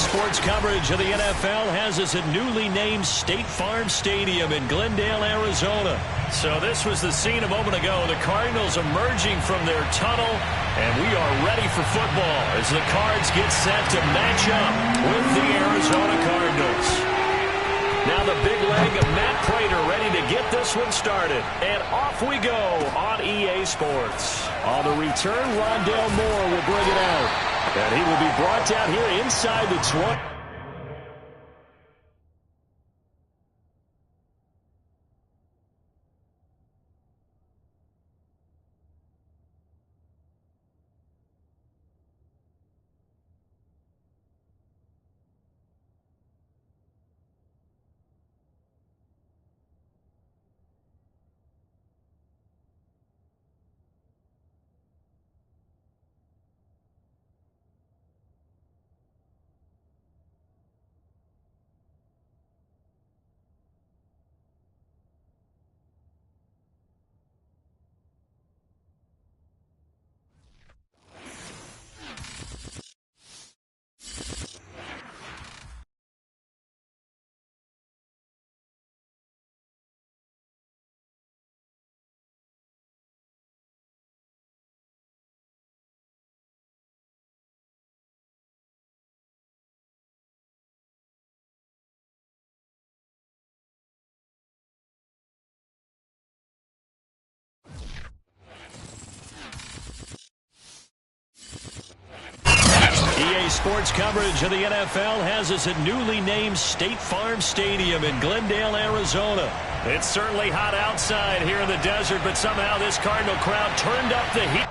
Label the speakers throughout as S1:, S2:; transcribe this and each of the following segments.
S1: Sports coverage of the NFL has us at newly named State Farm Stadium in Glendale, Arizona. So this was the scene a moment ago. The Cardinals emerging from their tunnel, and we are ready for football as the Cards get set to match up with the Arizona Cardinals. Now the big leg of Matt Pratt ready to get this one started. And off we go on EA Sports. On the return, Rondale Moore will bring it out. And he will be brought down here inside the 20. EA Sports coverage of the NFL has us at newly named State Farm Stadium in Glendale, Arizona. It's certainly hot outside here in the desert, but somehow this Cardinal crowd turned up the heat.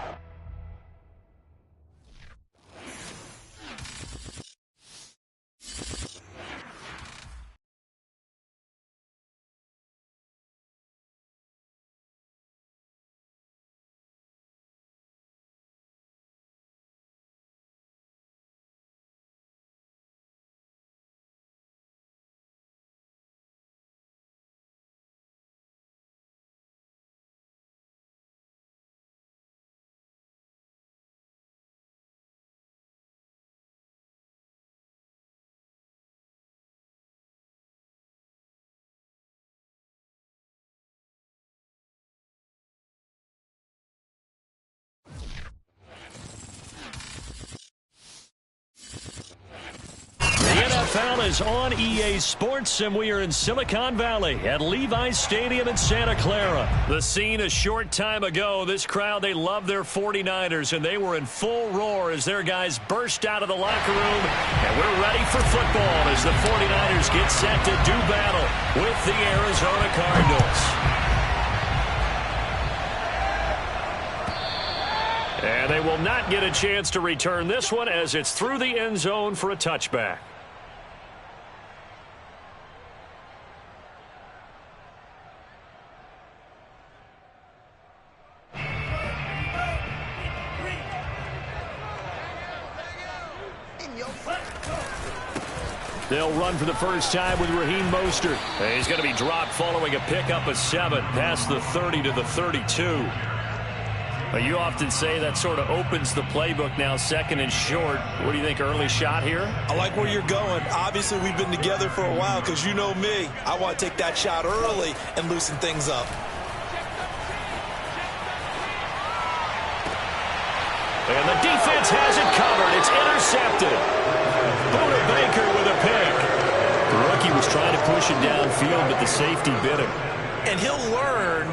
S1: NFL is on EA Sports, and we are in Silicon Valley at Levi's Stadium in Santa Clara. The scene a short time ago. This crowd, they love their 49ers, and they were in full roar as their guys burst out of the locker room. And we're ready for football as the 49ers get set to do battle with the Arizona Cardinals. And they will not get a chance to return this one as it's through the end zone for a touchback. They'll run for the first time with Raheem Mostert. He's going to be dropped following a pickup of 7 past the 30 to the 32. You often say that sort of opens the playbook now, second and short. What do you think, early shot here?
S2: I like where you're going. Obviously, we've been together for a while because you know me. I want to take that shot early and loosen things up.
S1: And the defense has it covered. It's intercepted. Buda Baker with a pick. The rookie was trying to push it downfield, but the safety bit him.
S2: And he'll learn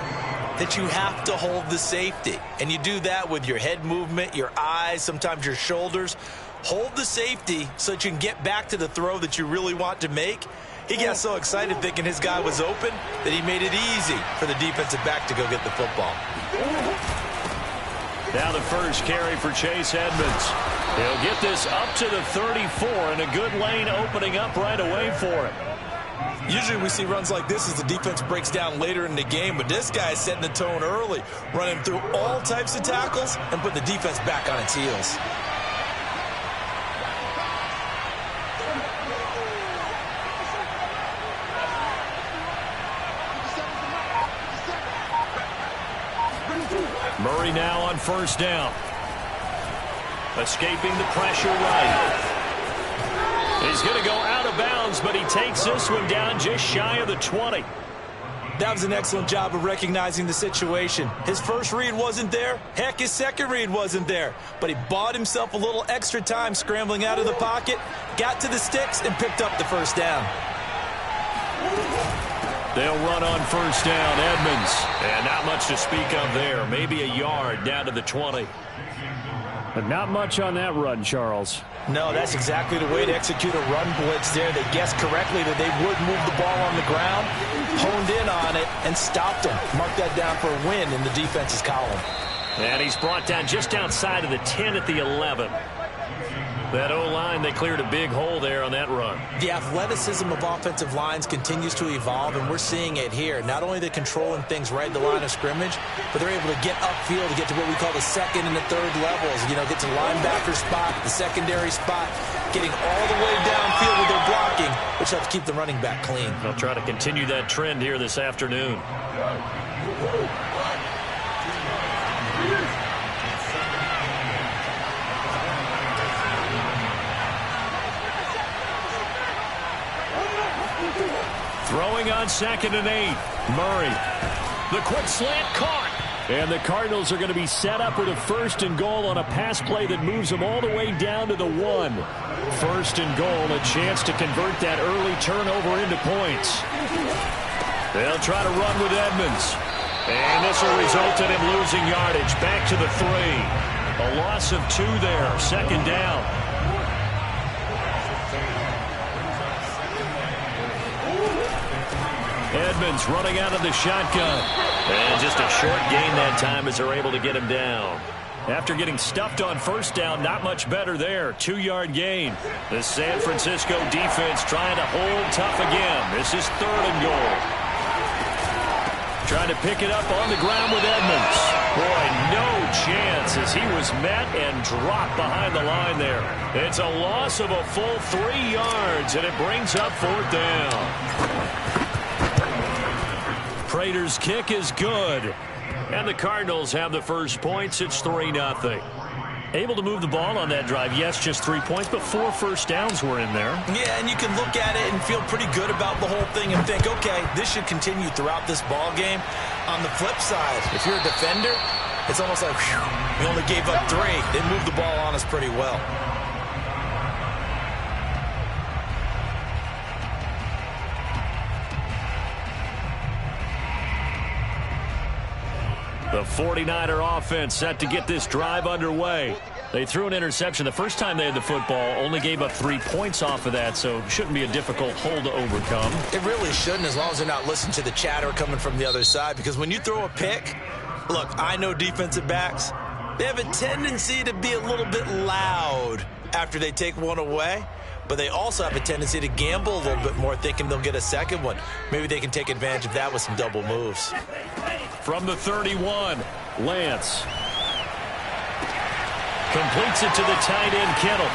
S2: that you have to hold the safety. And you do that with your head movement, your eyes, sometimes your shoulders. Hold the safety so that you can get back to the throw that you really want to make. He got so excited thinking his guy was open that he made it easy for the defensive back to go get the football.
S1: Now the first carry for Chase Edmonds. He'll get this up to the 34, and a good lane opening up right away for him.
S2: Usually we see runs like this as the defense breaks down later in the game, but this guy is setting the tone early, running through all types of tackles and putting the defense back on its heels.
S1: Murray now on first down. Escaping the pressure right. He's going to go out of bounds, but he takes this one down just shy of the 20.
S2: That was an excellent job of recognizing the situation. His first read wasn't there. Heck, his second read wasn't there. But he bought himself a little extra time scrambling out of the pocket, got to the sticks, and picked up the first down.
S1: They'll run on first down, Edmonds. And not much to speak of there. Maybe a yard down to the 20.
S3: But not much on that run, Charles.
S2: No, that's exactly the way to execute a run blitz there. They guessed correctly that they would move the ball on the ground, honed in on it, and stopped them. Mark that down for a win in the defense's column.
S1: And he's brought down just outside of the 10 at the 11. That O-line, they cleared a big hole there on that run.
S2: The athleticism of offensive lines continues to evolve, and we're seeing it here. Not only are they controlling things right at the line of scrimmage, but they're able to get upfield to get to what we call the second and the third levels. You know, get to the linebacker spot, the secondary spot, getting all the way downfield with their blocking, which helps keep the running back clean.
S1: They'll try to continue that trend here this afternoon. Throwing on 2nd and 8. Murray. The quick slant caught. And the Cardinals are going to be set up with a 1st and goal on a pass play that moves them all the way down to the 1. 1st and goal, a chance to convert that early turnover into points. They'll try to run with Edmonds. And this will result in him losing yardage. Back to the 3. A loss of 2 there. 2nd down. Edmonds running out of the shotgun. And just a short gain that time as they're able to get him down. After getting stuffed on 1st down, not much better there. 2-yard gain. The San Francisco defense trying to hold tough again. This is 3rd and goal. Trying to pick it up on the ground with Edmonds. Boy, no chance as he was met and dropped behind the line there. It's a loss of a full 3 yards, and it brings up 4th down. Prater's kick is good. And the Cardinals have the first points. It's 3-0. Able to move the ball on that drive. Yes, just 3 points, but 4 first downs were in there.
S2: Yeah, and you can look at it and feel pretty good about the whole thing and think, okay, this should continue throughout this ball game. On the flip side, if you're a defender, it's almost like, whew, we only gave up 3. They moved the ball on us pretty well.
S1: The 49er offense set to get this drive underway. They threw an interception the first time they had the football, only gave up 3 points off of that, so it shouldn't be a difficult hole to overcome.
S2: It really shouldn't, as long as they're not listening to the chatter coming from the other side, because when you throw a pick, look, I know defensive backs, they have a tendency to be a little bit loud after they take one away, but they also have a tendency to gamble a little bit more, thinking they'll get a second one. Maybe they can take advantage of that with some double moves.
S1: From the 31, Lance. Completes it to the tight end, Kittle.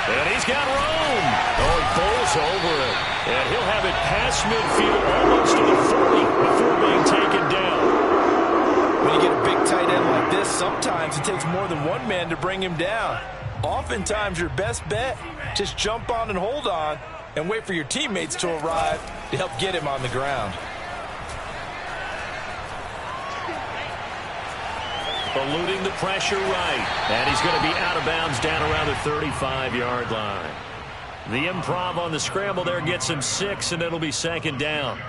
S1: And he's got room. Oh, he bowls over it. And he'll have it past midfield almost to the 40 before being taken down.
S2: When you get a big tight end like this, sometimes it takes more than one man to bring him down. Oftentimes, your best bet, just jump on and hold on and wait for your teammates to arrive to help get him on the ground.
S1: Eluding the pressure right. And he's going to be out of bounds down around the 35-yard line. The improv on the scramble there gets him 6, and it'll be 2nd down.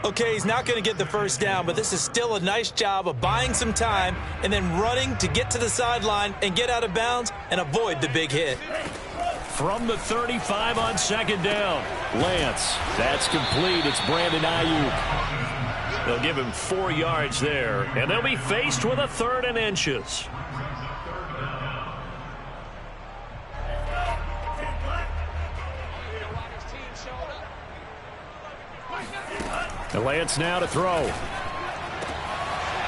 S2: Okay, he's not going to get the first down, but this is still a nice job of buying some time and then running to get to the sideline and get out of bounds and avoid the big hit.
S1: From the 35 on 2nd down, Lance. That's complete. It's Brandon Ayuk. They'll give him 4 yards there, and they'll be faced with a 3rd and inches. And Lance now to throw.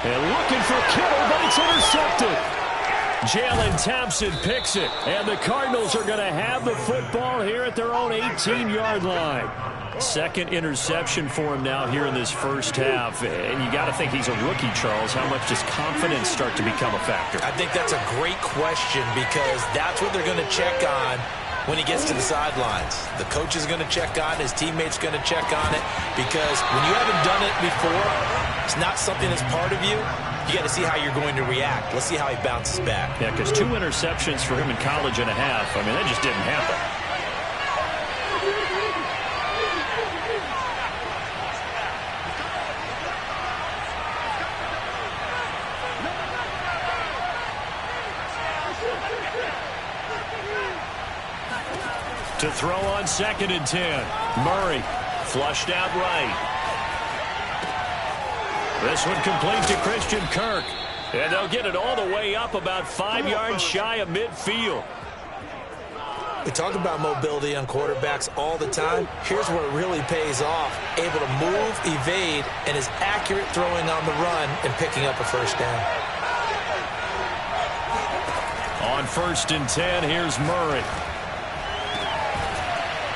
S1: And looking for Kittle, but it's intercepted. Jalen Thompson picks it, and the Cardinals are going to have the football here at their own 18-yard line. Second interception for him now here in this first half. And you got to think he's a rookie, Charles. How much does confidence start to become a factor?
S2: I think that's a great question because that's what they're going to check on when he gets to the sidelines. The coach is going to check on it. His teammates going to check on it because when you haven't done it before, it's not something that's part of you. You got to see how you're going to react. Let's see how he bounces back.
S1: Yeah, because 2 interceptions for him in college and a half. I mean, that just didn't happen. To throw on 2nd and 10. Murray flushed out right. This one complete to Christian Kirk. And they'll get it all the way up about 5 yards shy of midfield.
S2: We talk about mobility on quarterbacks all the time. Here's where it really pays off. Able to move, evade, and is accurate throwing on the run and picking up a first down.
S1: On 1st and 10, here's Murray.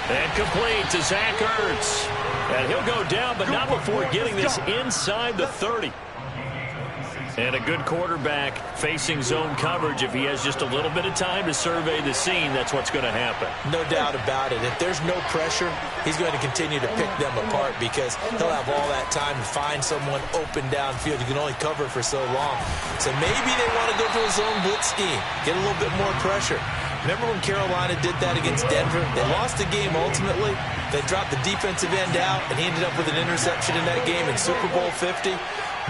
S1: And complete to Zach Ertz. And he'll go down, but not before getting this inside the 30. And a good quarterback facing zone coverage. If he has just a little bit of time to survey the scene, that's what's going to happen.
S2: No doubt about it. If there's no pressure, he's going to continue to pick them apart because he'll have all that time to find someone open downfield. You can only cover for so long. So maybe they want to go to a zone blitz scheme, get a little bit more pressure. Remember when Carolina did that against Denver? They lost the game ultimately. They dropped the defensive end out, and he ended up with an interception in that game in Super Bowl 50.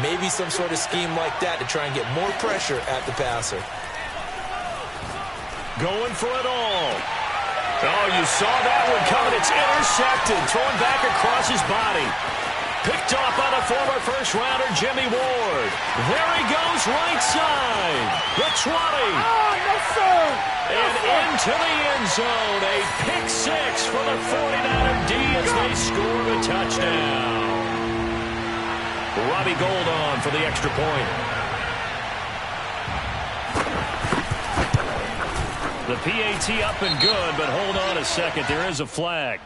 S2: Maybe some sort of scheme like that to try and get more pressure at the passer.
S1: Going for it all. Oh, you saw that one coming. It's intercepted. Thrown back across his body. Picked off by the former first-rounder, Jimmy Ward. There he goes, right side. The 20.
S4: Yes, sir.
S1: And into the end zone. A pick 6 for the 49er D as they score a touchdown. Robbie Gould on for the extra point. The PAT up and good, but hold on a second. There is a flag.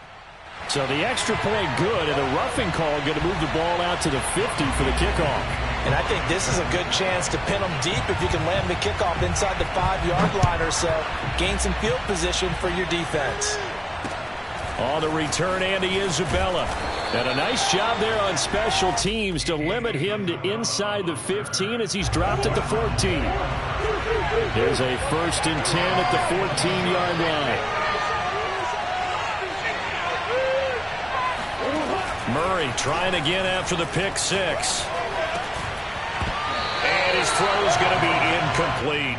S1: So the extra point good, and a roughing call going to move the ball out to the 50 for the kickoff.
S2: And I think this is a good chance to pin them deep if you can land the kickoff inside the 5-yard line or so. Gain some field position for your defense.
S1: On the return, Andy Isabella. And a nice job there on special teams to limit him to inside the 15 as he's dropped at the 14. There's a 1st and 10 at the 14-yard line. Murray trying again after the pick 6. And his throw is going to be incomplete.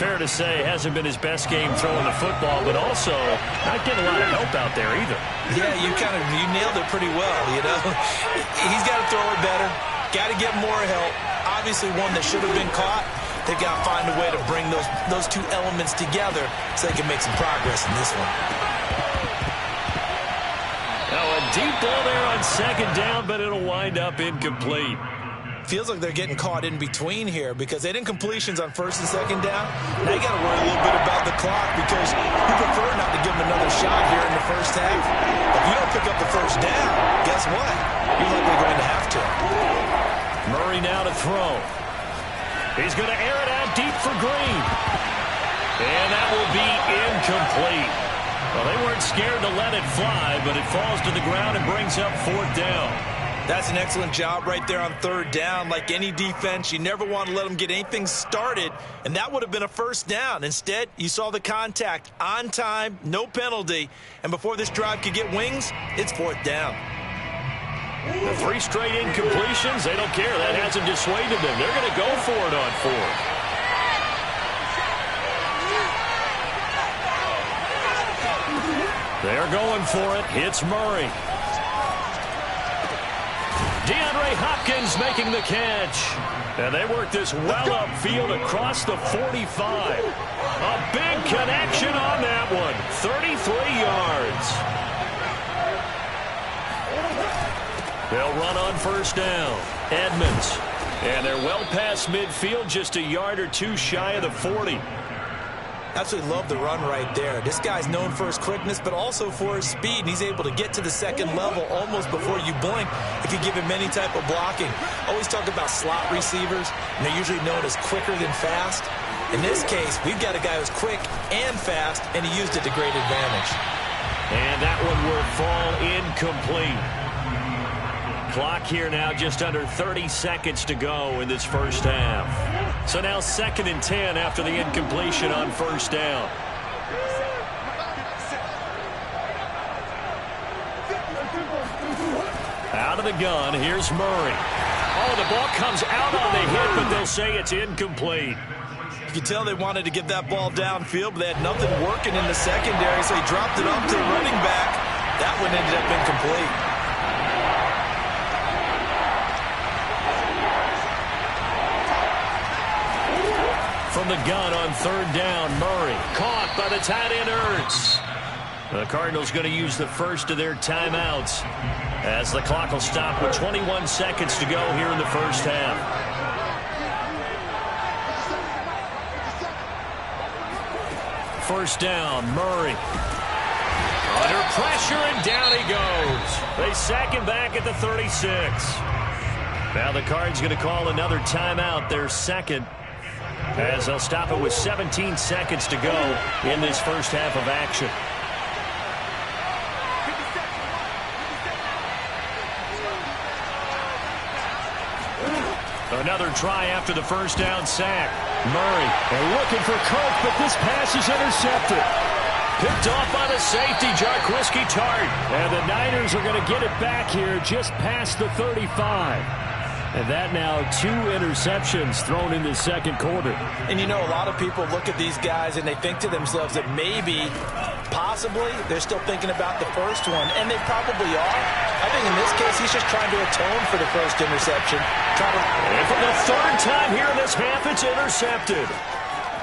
S1: Fair to say, hasn't been his best game throwing the football, but also not getting a lot of help out there either.
S2: Yeah, you nailed it pretty well, you know. He's got to throw it better. Got to get more help. Obviously one that should have been caught. They've got to find a way to bring those two elements together so they can make some progress in this one.
S1: Now a deep ball there on 2nd down, but it'll wind up incomplete.
S2: Feels like they're getting caught in between here because they didn't completions on 1st and 2nd down. Now you got to worry a little bit about the clock because you prefer not to give them another shot here in the first half. If you don't pick up the 1st down, guess what? You're likely going to have to.
S1: Murray now to throw. He's going to air it out deep for Green. And that will be incomplete. Well, they weren't scared to let it fly, but it falls to the ground and brings up 4th down.
S2: That's an excellent job right there on 3rd down. Like any defense, you never want to let them get anything started, and that would have been a 1st down. Instead, you saw the contact on time, no penalty, and before this drive could get wings, it's 4th down.
S1: The 3 straight incompletions, they don't care. That hasn't dissuaded them. They're going to go for it on 4th. They're going for it. Hits Murray. DeAndre Hopkins making the catch. And they work this well upfield across the 45. A big connection on that one. 33 yards. They'll run on 1st down. Edmonds And they're well past midfield, just a yard or two shy of the 40.
S2: Absolutely love the run right there. This guy's known for his quickness, but also for his speed. And he's able to get to the second level almost before you blink if you give him any type of blocking. Always talk about slot receivers, and they're usually known as quicker than fast. In this case, we've got a guy who's quick and fast, and he used it to great advantage.
S1: And that one will fall incomplete. Clock here now, just under 30 seconds to go in this first half. So now 2nd and 10 after the incompletion on first down. Out of the gun, here's Murray. Oh, the ball comes out on the hit, but they'll say it's incomplete.
S2: You can tell they wanted to get that ball downfield, but they had nothing working in the secondary, so he dropped it off to the running back. That one ended up incomplete.
S1: From the gun on 3rd down, Murray caught by the tight end Ertz. The Cardinals going to use the first of their timeouts as the clock will stop with 21 seconds to go here in the first half. First down, Murray. Under pressure, and down he goes. They sack him back at the 36. Now the Cards going to call another timeout, their second, as they'll stop it with 17 seconds to go in this first half of action. Another try after the first down sack. Murray, they're looking for Coke, but this pass is intercepted. Picked off by the safety, Jarquiski Tart. And the Niners are going to get it back here just past the 35. And that now 2 interceptions thrown in the second quarter.
S2: And you know, a lot of people look at these guys and they think to themselves that maybe, possibly, they're still thinking about the first one. And they probably are. I think in this case, he's just trying to atone for the first interception.
S1: And for the 3rd time here in this half, it's intercepted.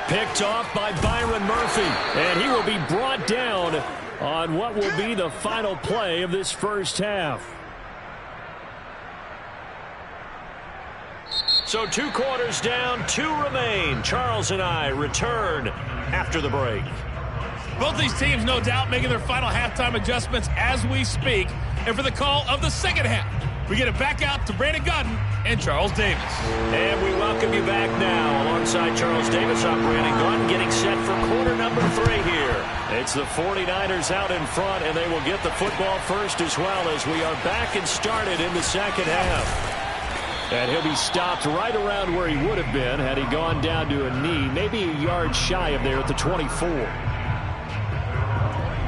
S1: Picked off by Byron Murphy. And he will be brought down on what will be the final play of this first half. So 2 quarters down, 2 remain. Charles and I return after the break.
S4: Both these teams, no doubt, making their final halftime adjustments as we speak. And for the call of the second half, we get it back out to Brandon Gunn and Charles Davis.
S1: And we welcome you back now. Alongside Charles Davis, I'm Brandon Gunn, getting set for quarter number 3 here. It's the 49ers out in front, and they will get the football first as well as we are back and started in the second half. And he'll be stopped right around where he would have been had he gone down to a knee, maybe a yard shy of there at the 24.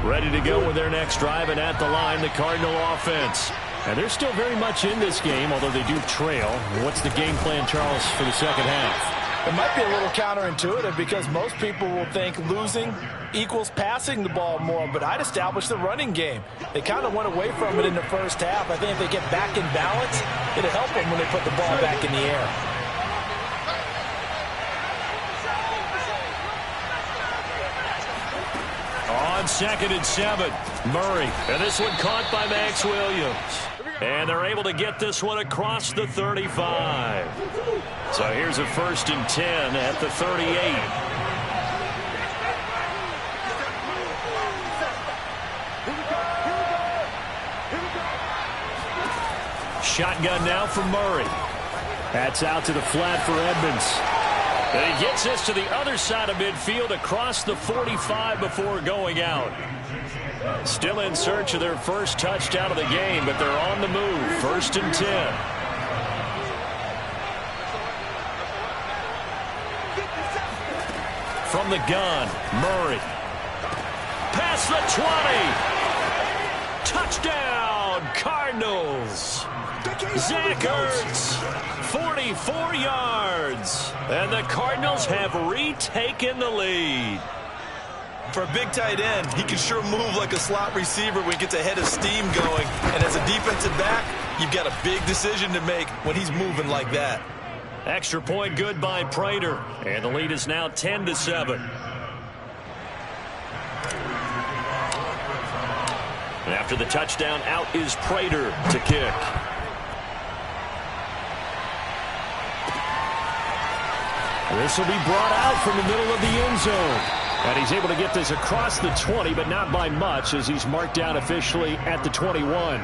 S1: Ready to go with their next drive, and at the line, the Cardinal offense. And they're still very much in this game, although they do trail. What's the game plan, Charles, for the second half?
S2: It might be a little counterintuitive because most people will think losing equals passing the ball more, but I'd establish the running game. They kind of went away from it in the first half. I think if they get back in balance, it'll help them when they put the ball back in the air.
S1: On 2nd and 7, Murray. And this one caught by Max Williams. And they're able to get this one across the 35. So here's a 1st and 10 at the 38. Shotgun now for Murray. That's out to the flat for Edmonds. And he gets this to the other side of midfield across the 45 before going out. Still in search of their first touchdown of the game, but they're on the move. 1st and 10. From the gun, Murray. Past the 20. Touchdown, Cardinals. Zach Ertz, 44 yards. And the Cardinals have retaken the lead.
S2: For a big tight end, he can sure move like a slot receiver when he gets a head of steam going. And as a defensive back, you've got a big decision to make when he's moving like that.
S1: Extra point good by Prater. And the lead is now 10-7. And after the touchdown, out is Prater to kick.
S3: This will be brought out from the middle of the end zone. And he's able to get this across the 20, but not by much, as he's marked down officially at the 21.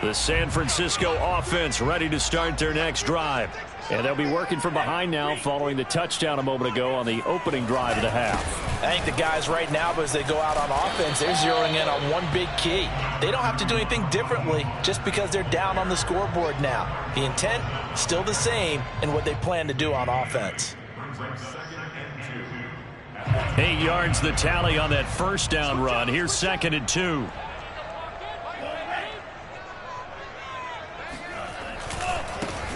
S3: The San Francisco offense ready to start their next drive. And they'll be working from behind now following the touchdown a moment ago on the opening drive of the half.
S2: I think the guys right now, as they go out on offense, they're zeroing in on one big key. They don't have to do anything differently just because they're down on the scoreboard now. The intent, still the same in what they plan to do on offense.
S1: 8 yards the tally on that first down run. Here's 2nd and 2.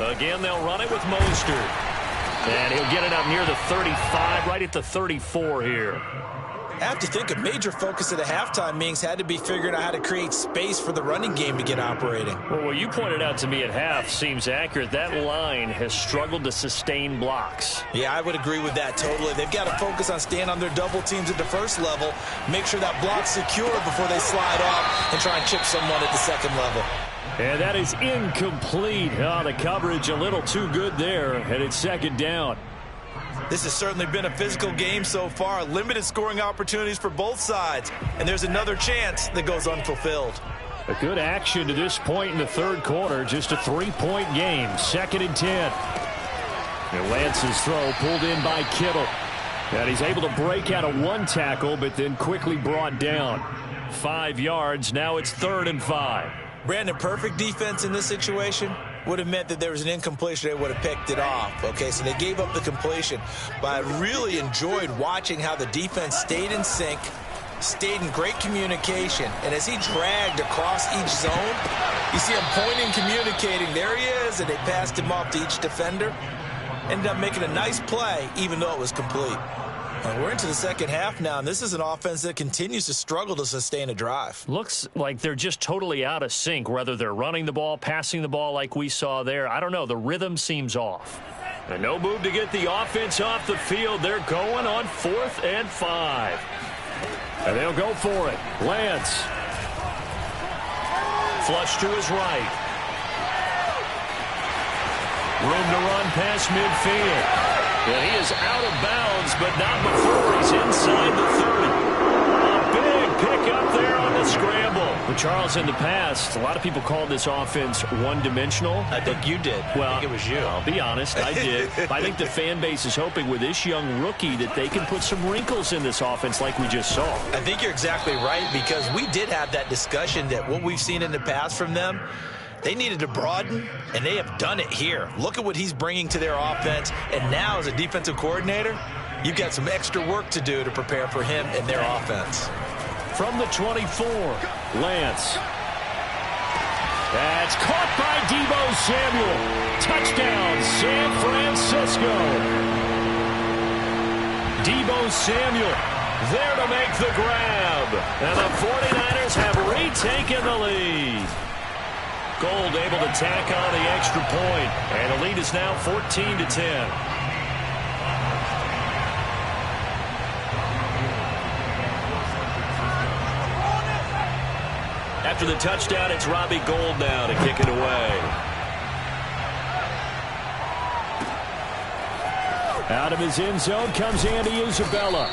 S1: Again, they'll run it with Mostert. And he'll get it up near the 35, right at the 34 here.
S2: I have to think a major focus at the halftime meetings had to be figuring out how to create space for the running game to get operating.
S1: Well, what you pointed out to me at half seems accurate. That line has struggled to sustain blocks.
S2: Yeah, I would agree with that totally. They've got to focus on staying on their double teams at the first level, make sure that block's secure before they slide off and try and chip someone at the second level.
S3: And that is incomplete. Oh, the coverage a little too good there, and it's 2nd down.
S2: This has certainly been a physical game so far. Limited scoring opportunities for both sides. And there's another chance that goes unfulfilled.
S3: A good action to this point in the third quarter. Just a 3-point game. 2nd and 10. And Lance's throw pulled in by Kittle. And he's able to break out of one tackle, but then quickly brought down. 5 yards. Now it's 3rd and 5.
S2: Brandon, perfect defense in this situation would have meant that there was an incompletion. They would have picked it off. Okay, so they gave up the completion. But I really enjoyed watching how the defense stayed in sync, stayed in great communication. And as he dragged across each zone, you see him pointing, communicating. There he is, and they passed him off to each defender. Ended up making a nice play, even though it was complete. We're into the second half now, and this is an offense that continues to struggle to sustain a drive.
S1: Looks like they're just totally out of sync, whether they're running the ball, passing the ball like we saw there. I don't know. The rhythm seems off. And no move to get the offense off the field. They're going on 4th and 5. And they'll go for it. Lance. Flush to his right. Room to run past midfield. And he is out of bounds, but not before he's inside the 30. A big pick up there on the scramble. Well, Charles, in the past, a lot of people called this offense one-dimensional.
S2: I think you did.
S1: Well,
S2: I think it was you.
S1: I'll be honest, I did. I think the fan base is hoping with this young rookie that they can put some wrinkles in this offense like we just saw.
S2: I think you're exactly right, because we did have that discussion that what we've seen in the past from them, they needed to broaden, and they have done it here. Look at what he's bringing to their offense, and now as a defensive coordinator, you've got some extra work to do to prepare for him and their offense.
S3: From the 24, Lance. That's caught by Deebo Samuel. Touchdown, San Francisco. Deebo Samuel there to make the grab. And the 49ers have retaken the lead. Gold able to tack on the extra point, and the lead is now 14-10. After the touchdown, it's Robbie Gould now to kick it away. Out of his end zone comes Andy Isabella.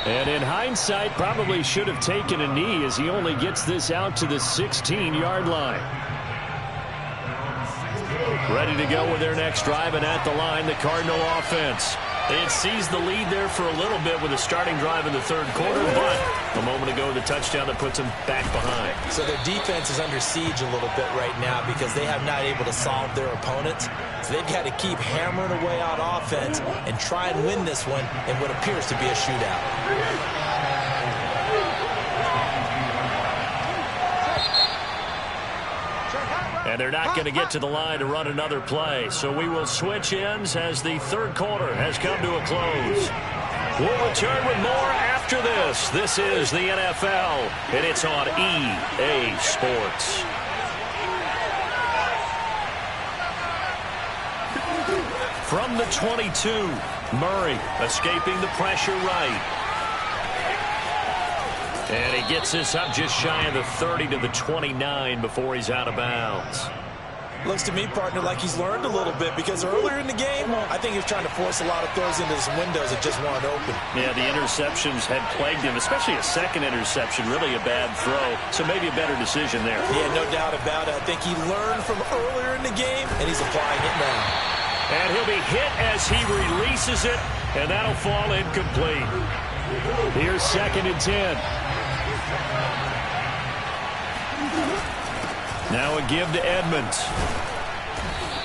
S3: And in hindsight, probably should have taken a knee as he only gets this out to the 16-yard line. Ready to go with their next drive, and at the line, the Cardinal offense. They had seized the lead there for a little bit with a starting drive in the third quarter, but a moment ago, the touchdown that puts them back behind.
S2: So their defense is under siege a little bit right now because they have not able to solve their opponents. So they've got to keep hammering away on offense and try and win this one in what appears to be a shootout.
S3: And they're not going to get to the line to run another play. So we will switch ends as the third quarter has come to a close. We'll return with more after this. This is the NFL, and it's on EA Sports. From the 22, Murray escaping the pressure right.
S1: And he gets this up just shy of the 30 to the 29 before he's out of bounds.
S2: Looks to me, partner, like he's learned a little bit, because earlier in the game, I think he was trying to force a lot of throws into some windows that just weren't open.
S3: Yeah, the interceptions had plagued him, especially a second interception, really a bad throw. So maybe a better decision there.
S2: Yeah, no doubt about it. I think he learned from earlier in the game, and he's applying it now.
S1: And he'll be hit as he releases it, and that'll fall incomplete.
S3: Here's 2nd and 10.
S1: Now a give to Edmonds.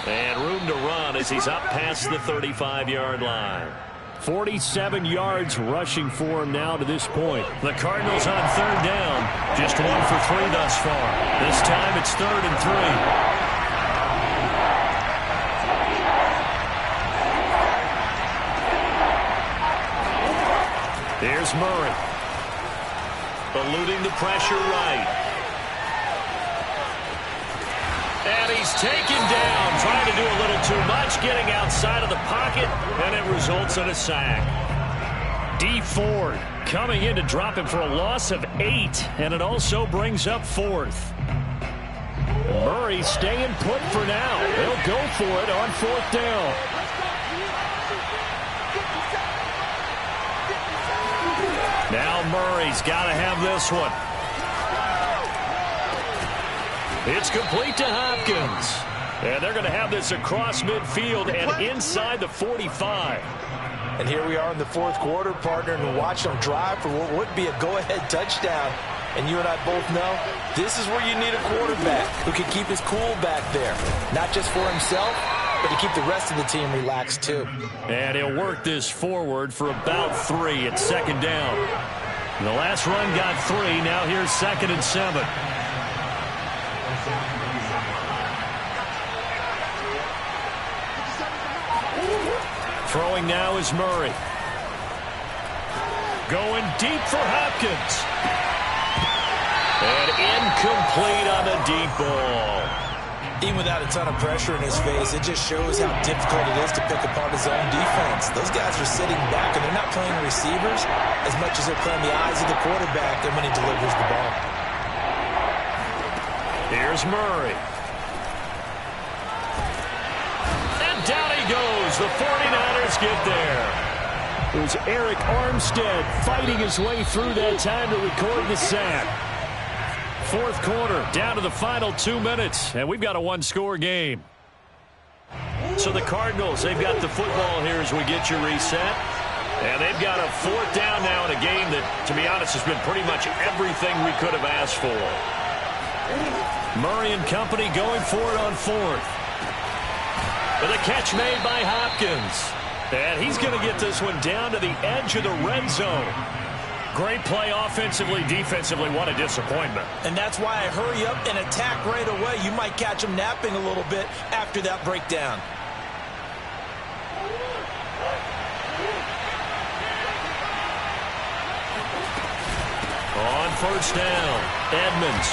S1: And room to run as he's up past the 35-yard line.
S3: 47 yards rushing for him now to this point.
S1: The Cardinals on 3rd down. Just 1 for 3 thus far. This time it's 3rd and 3. Here's Murray. Eluding the pressure right. And he's taken down, trying to do a little too much, getting outside of the pocket, and it results in a sack.
S3: D. Ford coming in to drop him for a loss of 8, and it also brings up 4th. Murray staying put for now. They'll go for it on 4th down.
S1: Now Murray's got to have this one. It's complete to Hopkins. And they're going to have this across midfield and inside the 45.
S2: And here we are in the 4th quarter, partner, and watch them drive for what would be a go-ahead touchdown. And you and I both know this is where you need a quarterback who can keep his cool back there. Not just for himself, but to keep the rest of the team relaxed too.
S1: And he'll work this forward for about 3 at 2nd down. The last run got 3. Now here's 2nd and 7. Throwing now is Murray. Going deep for Hopkins. And incomplete on the deep ball.
S2: Even without a ton of pressure in his face, it just shows how difficult it is to pick apart his own defense. Those guys are sitting back, and they're not playing receivers as much as they're playing the eyes of the quarterback and when he delivers the ball.
S1: Here's Murray. And down he goes. The 49ers get there.
S3: It was Eric Armstead fighting his way through that time to record the sack.
S1: 4th quarter, down to the final 2 minutes, and we've got a 1-score game. So the Cardinals, they've got the football here as we get you reset. And they've got a 4th down now in a game that, to be honest, has been pretty much everything we could have asked for. Murray and company going for it on 4th. With a catch made by Hopkins. And he's going to get this one down to the edge of the red zone. Great play offensively, defensively. What a disappointment.
S2: And that's why I hurry up and attack right away. You might catch him napping a little bit after that breakdown.
S1: On 1st down, Edmonds.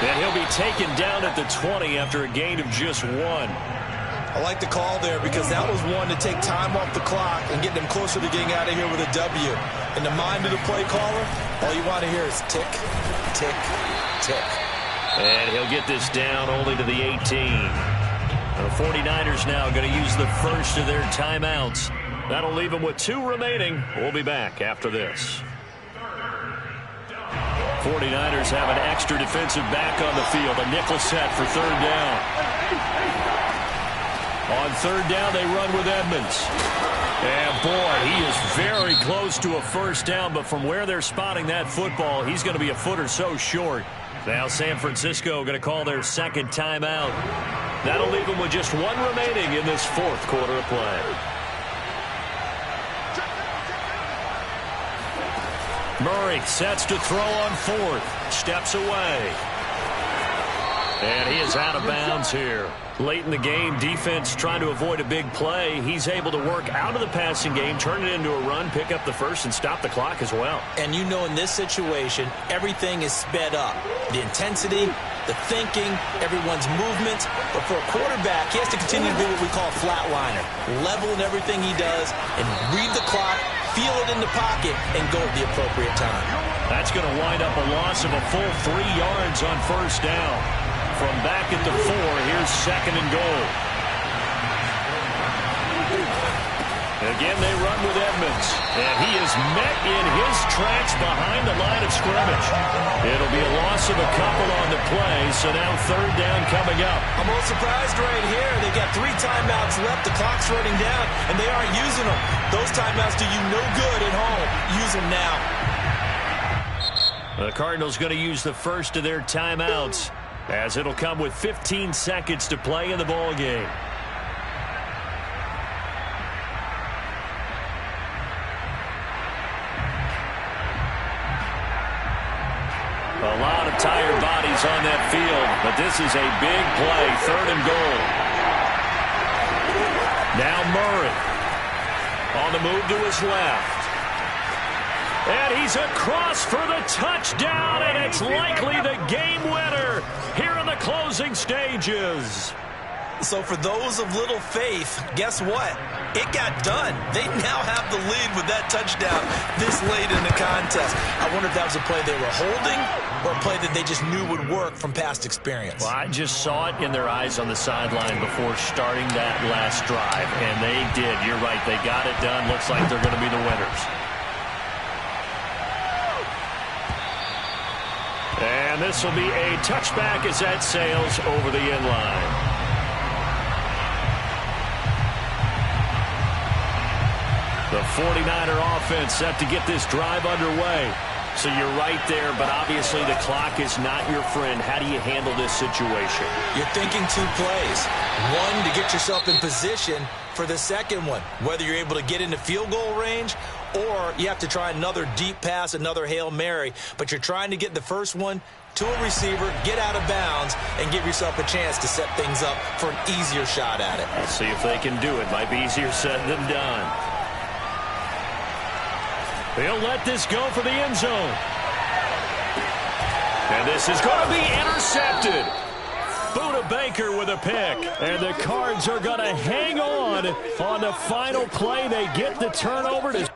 S1: And he'll be taken down at the 20 after a gain of just 1.
S2: I like the call there because that was one to take time off the clock and get them closer to getting out of here with a W. In the mind of the play caller, all you want to hear is tick, tick, tick.
S1: And he'll get this down only to the 18. The 49ers now going to use the first of their timeouts. That'll leave them with 2 remaining. We'll be back after this. 49ers have an extra defensive back on the field. A nickel set for 3rd down. On 3rd down, they run with Edmonds. And, boy, he is very close to a 1st down, but from where they're spotting that football, he's going to be a foot or so short. Now San Francisco going to call their 2nd timeout. That'll leave them with just 1 remaining in this 4th quarter of play. Murray sets to throw on 4th. Steps away. And he is out of bounds here. Late in the game, defense trying to avoid a big play. He's able to work out of the passing game, turn it into a run, pick up the first, and stop the clock as well.
S2: And you know in this situation, everything is sped up. The intensity, the thinking, everyone's movements. But for a quarterback, he has to continue to be what we call a flatliner. Level in everything he does and read the clock, feel it in the pocket, and go at the appropriate time.
S1: That's going to wind up a loss of a full 3 yards on first down. From back at the 4, here's 2nd and goal. Again, they run with Edmonds, and he is met in his tracks behind the line of scrimmage. It'll be a loss of a couple on the play, so now 3rd down coming up.
S2: I'm a little surprised right here. They've got 3 timeouts left. The clock's running down, and they aren't using them. Those timeouts do you no good at home. Use them now.
S1: The Cardinals going to use the first of their timeouts, as it'll come with 15 seconds to play in the ballgame. A lot of tired bodies on that field, but this is a big play, 3rd and goal. Now Murray on the move to his left. And he's across for the touchdown, and it's likely the game winner here in the closing stages.
S2: So for those of little faith, guess what? It got done. They now have the lead with that touchdown this late in the contest. I wonder if that was a play they were holding or a play that they just knew would work from past experience.
S1: Well, I just saw it in their eyes on the sideline before starting that last drive, and they did. You're right. They got it done. Looks like they're going to be the winners. And this will be a touchback as that sails over the end line. The 49er offense set to get this drive underway. So you're right there, but obviously the clock is not your friend. How do you handle this situation?
S2: You're thinking 2 plays. One, to get yourself in position for the second one, whether you're able to get into field goal range or you have to try another deep pass, another Hail Mary. But you're trying to get the first one to a receiver, get out of bounds, and give yourself a chance to set things up for an easier shot at it.
S1: Let's see if they can do it. Might be easier said than done. They'll let this go for the end zone. And this is going to be intercepted. Buda Baker with a pick. And the Cards are going to hang on the final play. They get the turnover to...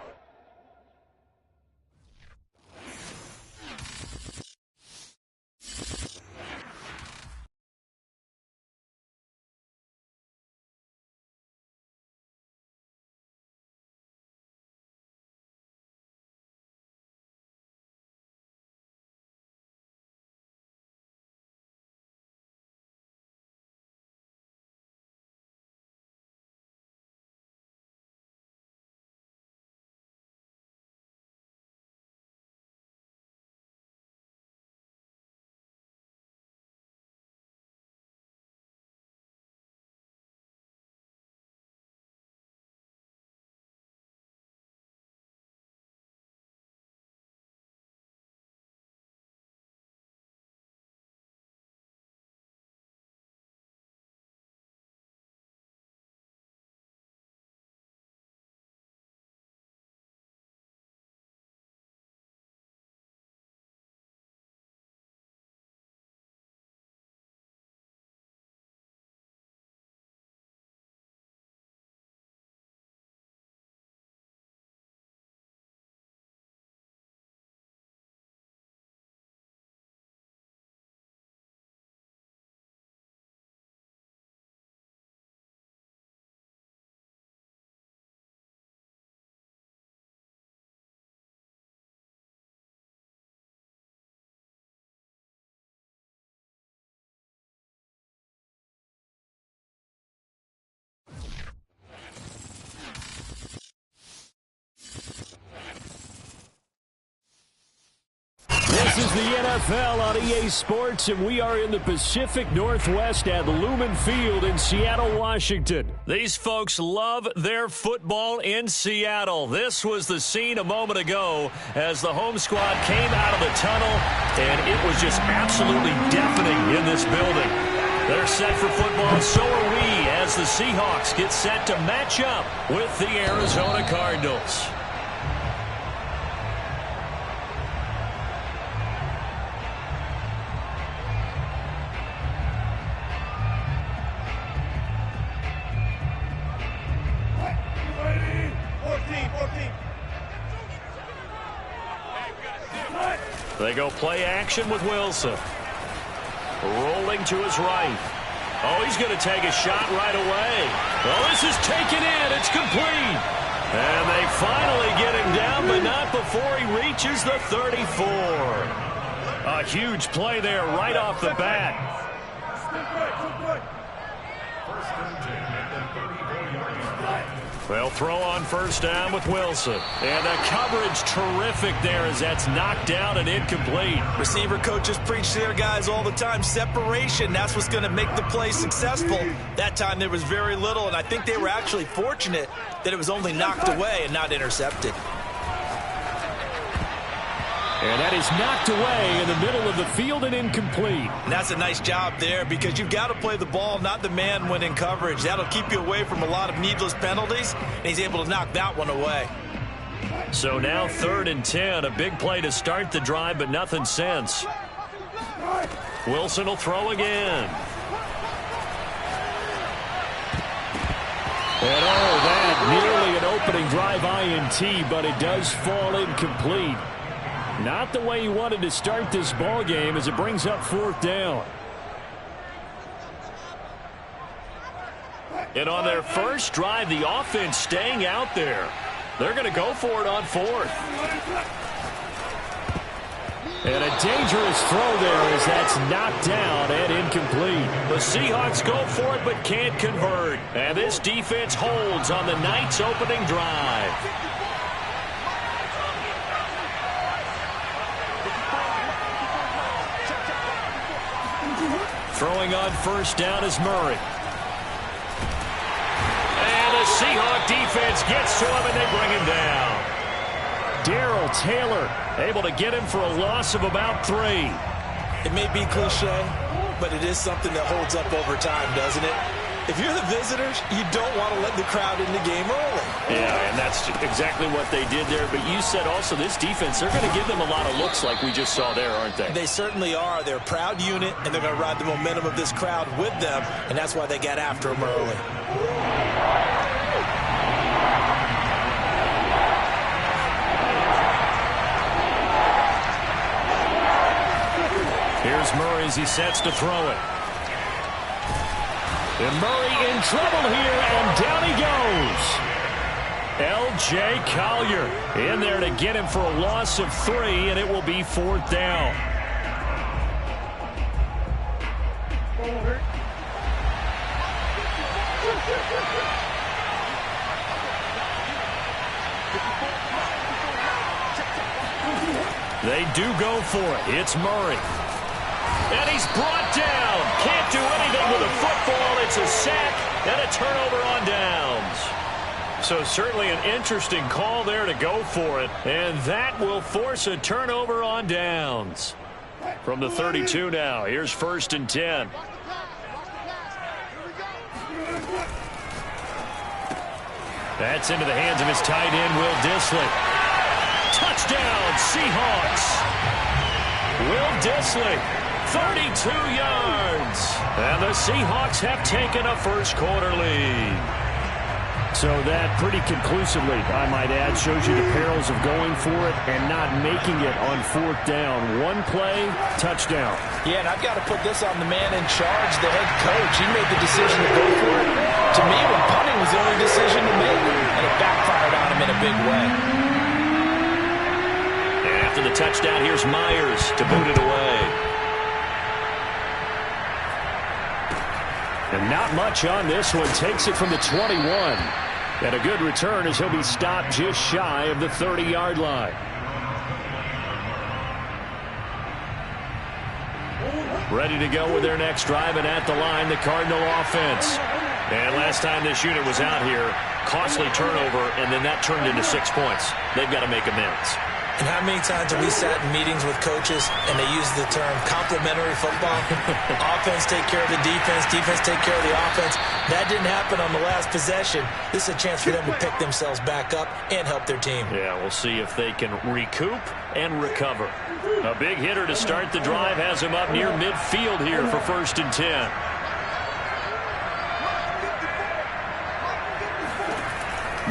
S1: This is the NFL on EA Sports, and we are in the Pacific Northwest at Lumen Field in Seattle, Washington. These folks love their football in Seattle. This was the scene a moment ago as the home squad came out of the tunnel, and it was just absolutely deafening in this building. They're set for football, so are we, as the Seahawks get set to match up with the Arizona Cardinals. They go play action with Wilson. Rolling to his right. Oh, he's going to take a shot right away. Oh, this is taken in. It's complete. And they finally get him down, but not before he reaches the 34. A huge play there right off the bat. They'll throw on first down with Wilson. And the coverage terrific there as that's knocked down and incomplete.
S2: Receiver coaches preach to their guys all the time. Separation, that's what's going to make the play successful. That time there was very little, and I think they were actually fortunate that it was only knocked away and not intercepted.
S3: And that is knocked away in the middle of the field and incomplete.
S2: And that's a nice job there because you've got to play the ball, not the man when in coverage. That'll keep you away from a lot of needless penalties, and he's able to knock that one away.
S1: So now 3rd and 10, a big play to start the drive, but nothing since. Wilson will throw again.
S3: And oh, that nearly an opening drive INT, but it does fall incomplete. Not the way he wanted to start this ball game as it brings up 4th down.
S1: And on their first drive, the offense staying out there. They're going to go for it on 4th.
S3: And a dangerous throw there as that's knocked down and incomplete.
S1: The Seahawks go for it but can't convert. And this defense holds on the night's opening drive. Throwing on first down is Murray. And the Seahawk defense gets to him and they bring him down.
S3: Darrell Taylor able to get him for a loss of about 3.
S2: It may be cliche, but it is something that holds up over time, doesn't it? If you're the visitors, you don't want to let the crowd in the game early.
S1: Yeah, and that's exactly what they did there. But you said also this defense, they're going to give them a lot of looks like we just saw there, aren't they?
S2: They certainly are. They're a proud unit, and they're going to ride the momentum of this crowd with them, and that's why they got after them early.
S1: Here's Murray as he sets to throw it. And Murray in trouble here, and down he goes. L.J. Collier in there to get him for a loss of 3, and it will be 4th down. They do go for it. It's Murray. And he's brought down. Can't do anything with a football. It's a sack and a turnover on downs. So certainly an interesting call there to go for it. And that will force a turnover on downs. From the 32 now, here's 1st and 10. That's into the hands of his tight end, Will Dissly. Touchdown, Seahawks. Will Dissly. 32 yards. And the Seahawks have taken a first-quarter lead.
S3: So that pretty conclusively, I might add, shows you the perils of going for it and not making it on 4th down. One play, touchdown.
S2: Yeah, and I've got to put this on the man in charge, the head coach. He made the decision to go for it. To me, when punting was the only decision to make, and it backfired on him in a big way.
S1: And after the touchdown, here's Myers to boot it away.
S3: And not much on this one. Takes it from the 21. And a good return as he'll be stopped just shy of the 30-yard line.
S1: Ready to go with their next drive, and at the line, the Cardinal offense. And last time this unit was out here, costly turnover, and then that turned into 6 points. They've got to make amends.
S2: And how many times have we sat in meetings with coaches and they use the term complementary football? Offense take care of the defense, defense take care of the offense. That didn't happen on the last possession. This is a chance for them to pick themselves back up and help their team.
S1: Yeah, we'll see if they can recoup and recover. A big hitter to start the drive has him up near midfield here for 1st and 10.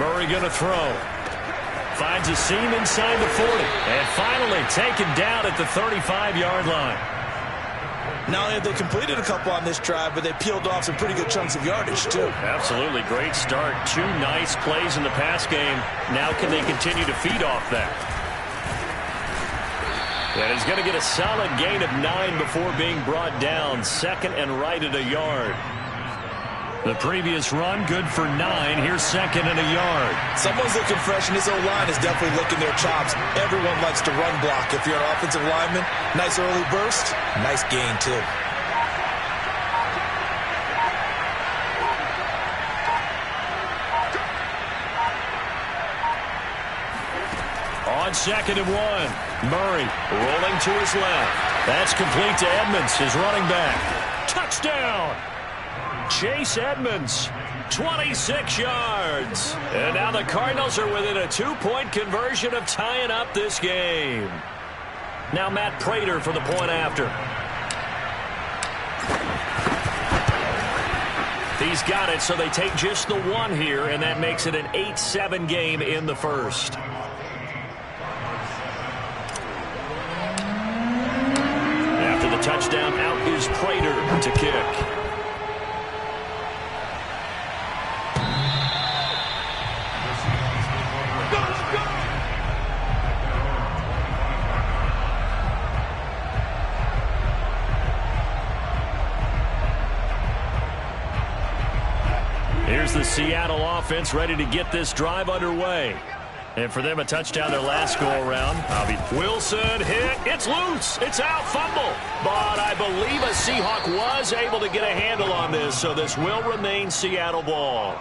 S1: Murray going to throw. finds a seam inside the 40. And finally taken down at the 35-yard line.
S2: Not only have they completed a couple on this drive, but they peeled off some pretty good chunks of yardage, too.
S1: Absolutely. Great start. 2 nice plays in the pass game. Now can they continue to feed off that? And he's going to get a solid gain of 9 before being brought down. 2nd and right at a yard. The previous run, good for 9. Here's 2nd and a yard.
S2: Someone's looking fresh, and this O-line is definitely licking their chops. Everyone likes to run block. If you're an offensive lineman, nice early burst, nice gain, too.
S1: On 2nd and 1, Murray rolling to his left. That's complete to Edmonds, his running back. Touchdown! Chase Edmonds, 26 yards. And now the Cardinals are within a 2-point conversion of tying up this game. Now Matt Prater for the point after. He's got it, so they take just the 1 here, and that makes it an 8-7 game in the first. After the touchdown, out is Prater to kick. Here's the Seattle offense ready to get this drive underway. And for them, a touchdown their last go-around. Wilson hit. It's loose. It's out. Fumble. But I believe a Seahawk was able to get a handle on this, so this will remain Seattle ball.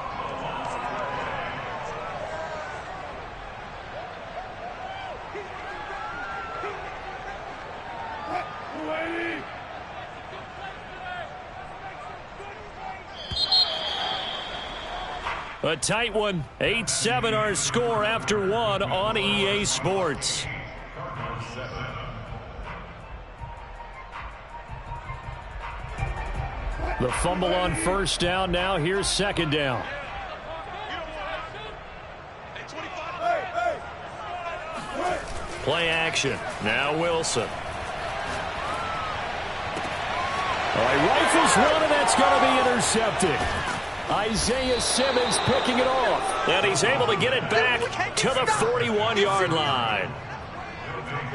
S1: A tight one. 8-7 our score after 1 on EA Sports. The fumble on first down. Now here's 2nd down. Play action. Now Wilson. All right, rifles one, and that's going to be intercepted. Isaiah Simmons picking it off. And he's able to get it back to the 41-yard line.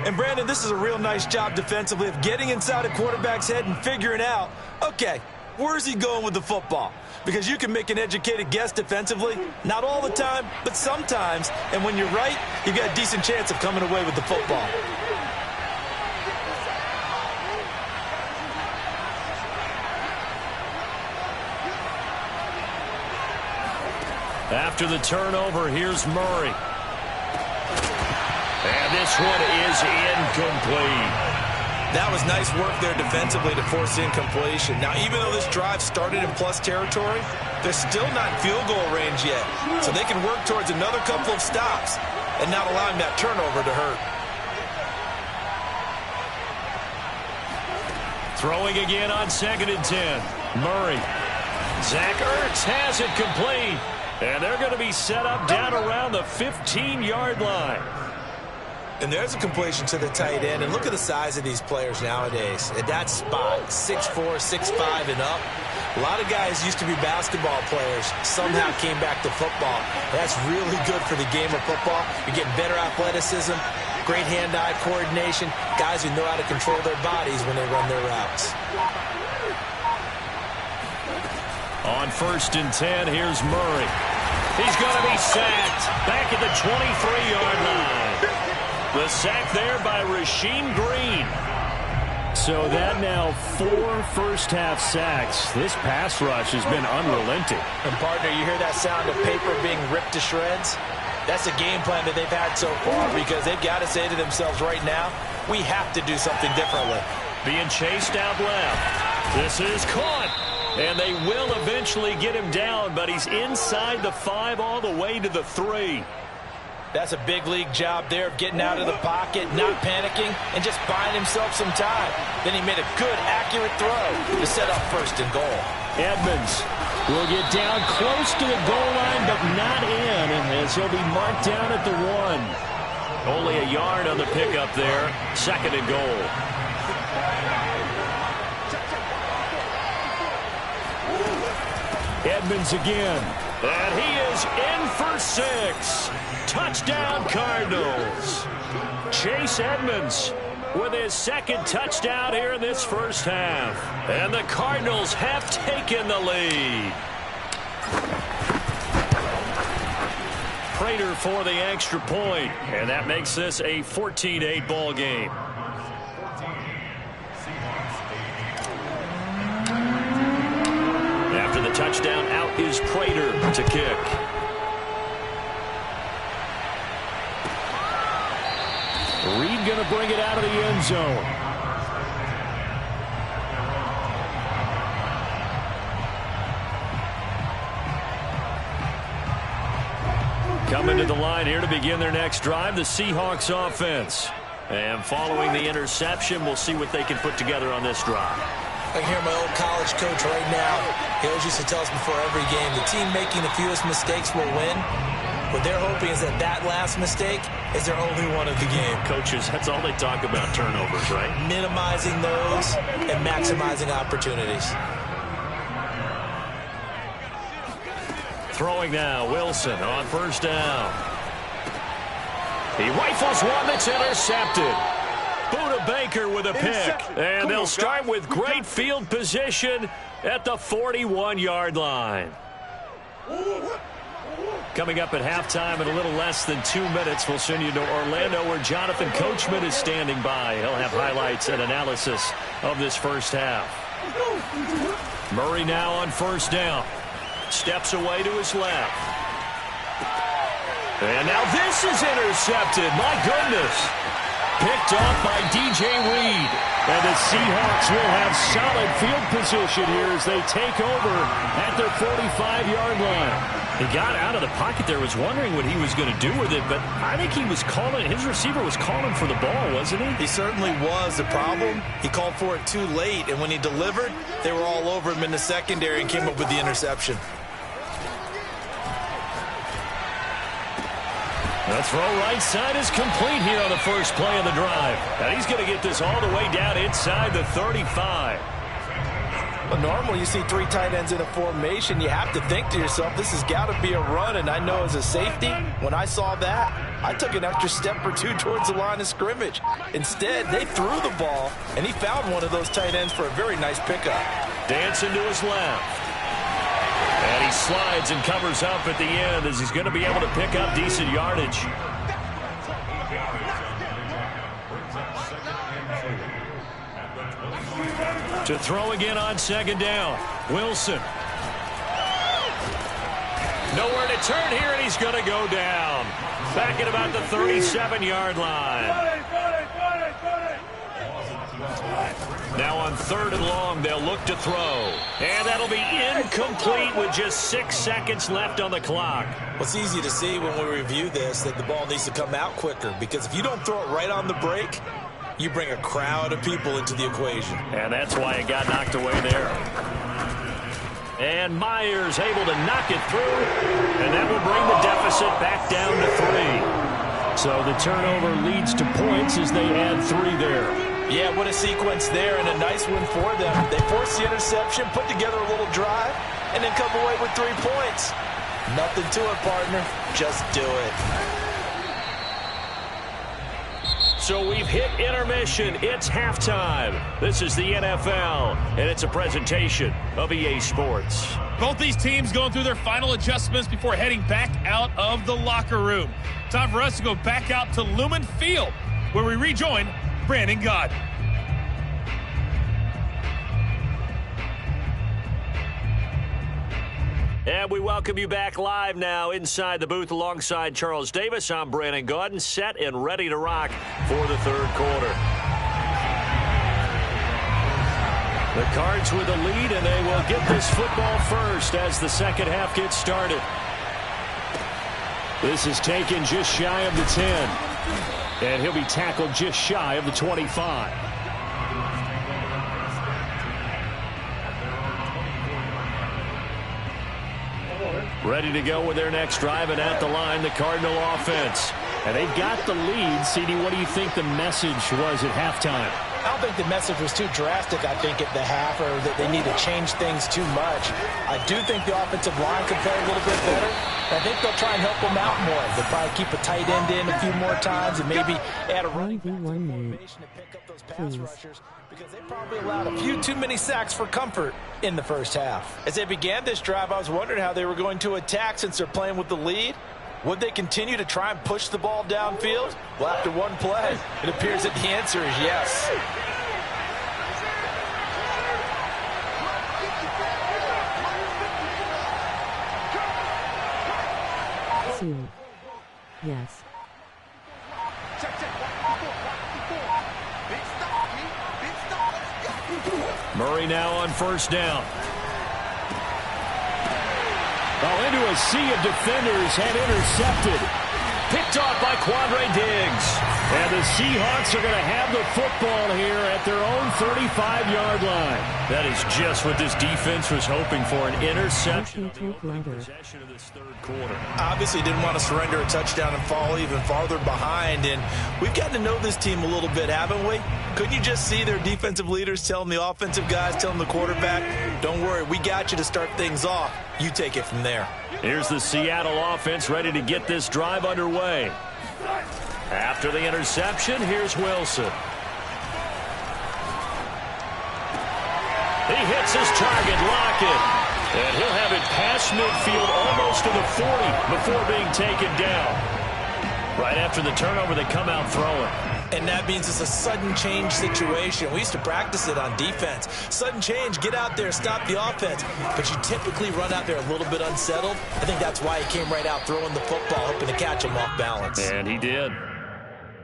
S2: And, Brandon, this is a real nice job defensively of getting inside a quarterback's head and figuring out, okay, where's he going with the football? Because you can make an educated guess defensively. Not all the time, but sometimes. And when you're right, you've got a decent chance of coming away with the football.
S1: After the turnover, here's Murray. And this one is incomplete.
S2: That was nice work there defensively to force incompletion. Now, even though this drive started in plus territory, they're still not in field goal range yet. So they can work towards another couple of stops and not allowing that turnover to hurt.
S1: Throwing again on 2nd and 10. Murray. Zach Ertz has it complete. And they're going to be set up down around the 15-yard line.
S2: And there's a completion to the tight end. And look at the size of these players nowadays. At that spot, 6'4", 6'5", and up. A lot of guys used to be basketball players, somehow came back to football. That's really good for the game of football. You're getting better athleticism, great hand-eye coordination, guys who know how to control their bodies when they run their routes.
S1: On 1st and 10, here's Murray. He's going to be sacked back at the 23-yard line. The sack there by Rasheem Green. So that now 4 first-half sacks. This pass rush has been unrelenting.
S2: And, partner, you hear that sound of paper being ripped to shreds? That's a game plan that they've had so far because they've got to say to themselves right now, we have to do something differently.
S1: Being chased out left. This is caught. And they will eventually get him down, but he's inside the 5 all the way to the 3.
S2: That's a big league job there of getting out of the pocket, not panicking, and just buying himself some time. Then he made a good, accurate throw to set up 1st and goal.
S3: Edmonds will get down close to the goal line, but not in, as he'll be marked down at the 1.
S1: Only a yard on the pickup there. 2nd and goal.
S3: Edmonds again.
S1: And he is in for 6. Touchdown, Cardinals. Chase Edmonds with his 2nd touchdown here in this first half. And the Cardinals have taken the lead. Prater for the extra point, and that makes this a 14-8 ball game. After the touchdown, out is Prater to kick.
S3: Reed going to bring it out of the end zone.
S1: Coming to the line here to begin their next drive, the Seahawks offense. And following the interception, we'll see what they can put together on this drive.
S2: I can hear my old college coach right now. He always used to tell us before every game, the team making the fewest mistakes will win. What they're hoping is that that last mistake is their only one of the game.
S1: Coaches, that's all they talk about, turnovers, right?
S2: Minimizing those and maximizing opportunities.
S1: Throwing now, Wilson on 1st down. He rifles one that's intercepted. Buda Baker with a pick. And they'll start with great field position at the 41-yard line. Coming up at halftime in a little less than 2 minutes, we'll send you to Orlando where Jonathan Coachman is standing by. He'll have highlights and analysis of this first half. Murray now on 1st down. Steps away to his left. And now this is intercepted. My goodness. Picked off by DJ Reed. And the Seahawks will have solid field position here as they take over at their 45-yard line. He got out of the pocket there, was wondering what he was going to do with it, but I think he was calling, his receiver was calling for the ball, wasn't he?
S2: He certainly was. The problem, he called for it too late, and when he delivered, they were all over him in the secondary and came up with the interception.
S1: The throw right side is complete here on the first play of the drive. And he's going to get this all the way down inside the 35.
S2: But normally you see 3 tight ends in a formation. You have to think to yourself, this has got to be a run. And I know as a safety, when I saw that, I took an extra step or 2 towards the line of scrimmage. Instead, they threw the ball, and he found one of those tight ends for a very nice pickup.
S1: Dancing to his left. And he slides and covers up at the end as he's going to be able to pick up decent yardage. To throw again on 2nd down. Wilson. Nowhere to turn here, and he's going to go down. Back at about the 37-yard line. Now on 3rd and long, they'll look to throw. And that'll be incomplete with just 6 seconds left on the clock.
S2: Well, it's easy to see when we review this that the ball needs to come out quicker, because if you don't throw it right on the break, you bring a crowd of people into the equation.
S1: And that's why it got knocked away there. And Myers able to knock it through, and that will bring the deficit back down to 3. So the turnover leads to points as they add 3 there.
S2: Yeah, what a sequence there, and a nice one for them. They forced the interception, put together a little drive, and then come away with 3 points. Nothing to it, partner. Just do it.
S1: So we've hit intermission. It's halftime. This is the NFL, and it's a presentation of EA Sports.
S4: Both these teams going through their final adjustments before heading back out of the locker room. Time for us to go back out to Lumen Field, where we rejoin Brandon Gaudin.
S1: And we welcome you back live now inside the booth alongside Charles Davis. I'm Brandon Gaudin, set and ready to rock for the 3rd quarter. The Cards with the lead, and they will get this football first as the 2nd half gets started.
S3: This is taken just shy of the 10. And he'll be tackled just shy of the 25. Ready to go with their next drive, and at the line, the Cardinal offense. And they've got the lead. CD, what do you think the message was at halftime?
S5: I don't think the message was too drastic, I think, at the half, or that they need to change things too much. I do think the offensive line could play a little bit better. I think they'll try and help them out more. They'll probably keep a tight end in a few more times and maybe add a running back to pick up those pass rushers, because they probably allowed a few too many sacks for comfort in the first half. As they began this drive, I was wondering how they were going to attack since they're playing with the lead. Would they continue to try and push the ball downfield? Well, after one play, it appears that the answer is yes.
S6: Yes.
S3: Murray now on first down. Oh, into a sea of defenders and intercepted. Picked off by Quandre Diggs. And the Seahawks are going to have the football here at their own 35-yard line.
S1: That is just what this defense was hoping for, an interception.
S3: Possession of this third quarter.
S2: Obviously didn't want to surrender a touchdown and fall even farther behind. And we've gotten to know this team a little bit, haven't we? Couldn't you just see their defensive leaders telling the offensive guys, telling the quarterback, don't worry, we got you to start things off. You take it from there.
S1: Here's the Seattle offense ready to get this drive underway. After the interception, here's Wilson. He hits his target, Lockett. And he'll have it past midfield almost to the 40 before being taken down. Right after the turnover, they come out throwing.
S2: And that means it's a sudden change situation. We used to practice it on defense. Sudden change, get out there, stop the offense. But you typically run out there a little bit unsettled. I think that's why he came right out throwing the football, hoping to catch him off balance.
S1: And he did.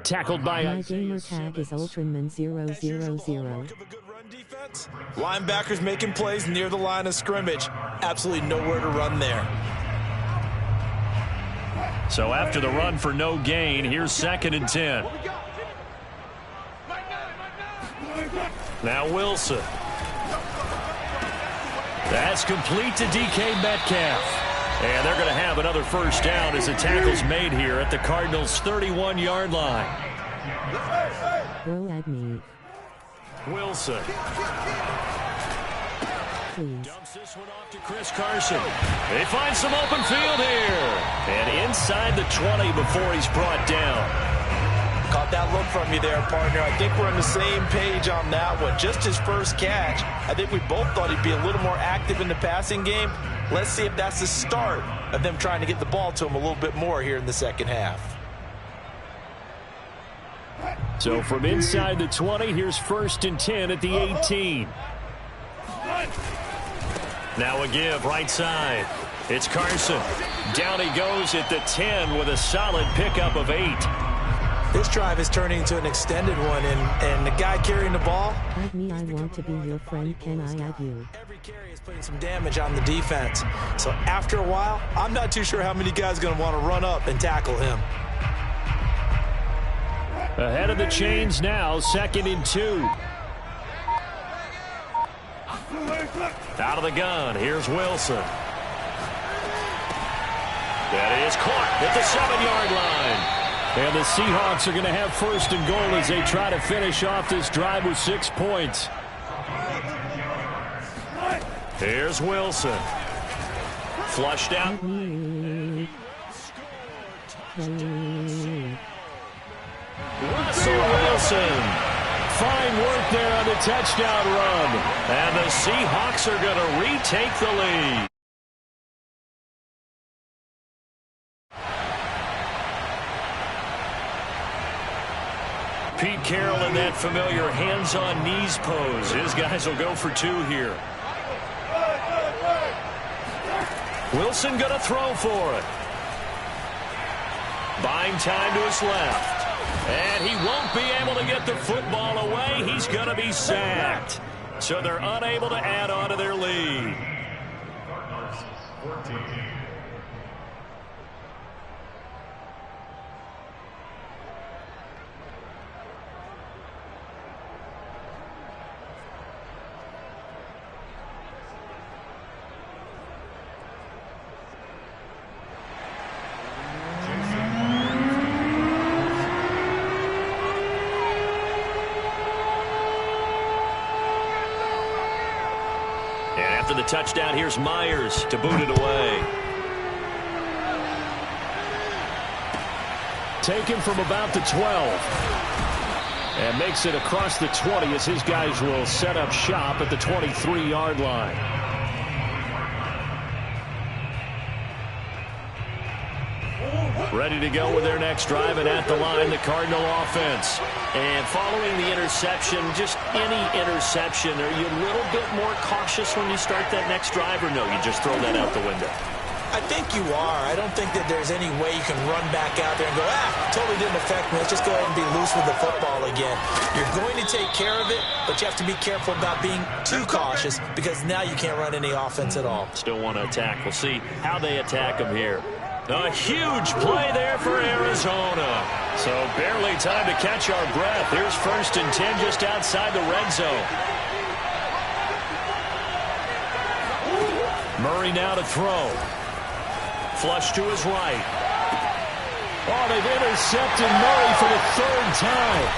S3: Tackled by
S6: my gamer tag is Ultraman000.
S2: Linebackers making plays near the line of scrimmage. Absolutely nowhere to run there.
S1: So after the run for no gain, here's 2nd and 10. Now Wilson. That's complete to DK Metcalf. And they're going to have another first down as the tackle's made here at the Cardinals' 31-yard line.
S6: Throw at me.
S1: Wilson.
S6: Please.
S1: Dumps this one off to Chris Carson. They find some open field here. And inside the 20 before he's brought down.
S2: Caught that look from you there, partner. I think we're on the same page on that one. Just his first catch. I think we both thought he'd be a little more active in the passing game. Let's see if that's the start of them trying to get the ball to him a little bit more here in the second half.
S3: So from inside the 20, here's 1st and 10 at the 18.
S1: Now a give right side. It's Carson. Down he goes at the 10 with a solid pickup of 8.
S2: This drive is turning into an extended one, and the guy carrying the ball.
S6: Add me, I want to be your friend. Can I add you?
S2: Every carry is putting some damage on the defense. So after a while, I'm not too sure how many guys are going to want to run up and tackle him.
S3: Ahead of the chains now, 2nd and 2.
S1: Out of the gun, here's Wilson. That is caught at the 7-yard line.
S3: And the Seahawks are going to have 1st and goal as they try to finish off this drive with 6 points.
S1: Here's Wilson. Flushed out. Russell Wilson.
S3: Fine work there on the touchdown run.
S1: And the Seahawks are going to retake the lead. Pete Carroll in that familiar hands-on knees pose. His guys will go for 2 here. Wilson going to throw for it. Buying time to his left. And he won't be able to get the football away. He's going to be sacked. So they're unable to add on to their lead. And after the touchdown, here's Myers to boot it away.
S3: Taken from about the 12. And makes it across the 20 as his guys will set up shop at the 23-yard line. Ready to go with their next drive, and at the line, the Cardinal offense.
S1: And following the interception, just any interception, are you a little bit more cautious when you start that next drive, or no, you just throw that out the window?
S2: I think you are. I don't think that there's any way you can run back out there and go, totally didn't affect me. Let's just go ahead and be loose with the football again. You're going to take care of it, but you have to be careful about being too cautious because now you can't run any offense at all.
S1: Still want to attack. We'll see how they attack them here. A huge play there for Arizona. So barely time to catch our breath. Here's 1st and 10 just outside the red zone. Murray now to throw. Flush to his right.
S3: Oh, they've intercepted Murray for the 3rd time.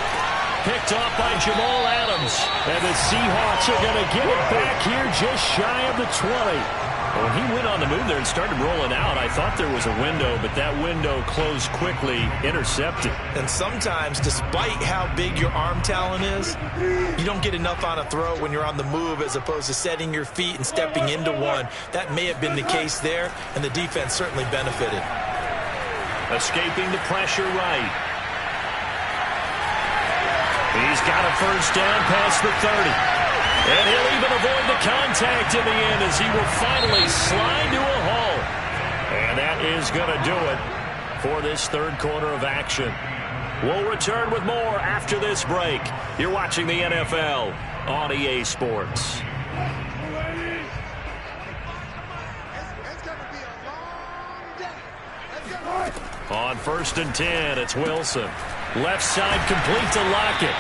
S1: Picked off by Jamal Adams.
S3: And the Seahawks are going to get it back here just shy of the 20.
S1: When he went on the move there and started rolling out, I thought there was a window, but that window closed quickly, intercepted.
S2: And sometimes, despite how big your arm talent is, you don't get enough on a throw when you're on the move as opposed to setting your feet and stepping into one. That may have been the case there, and the defense certainly benefited.
S1: Escaping the pressure right. He's got a 1st down past the 30. And he'll even avoid the contact in the end as he will finally slide to a hole. And that is going to do it for this 3rd quarter of action. We'll return with more after this break. You're watching the NFL on EA Sports. On 1st and 10, it's Wilson. Left side complete to Lockett.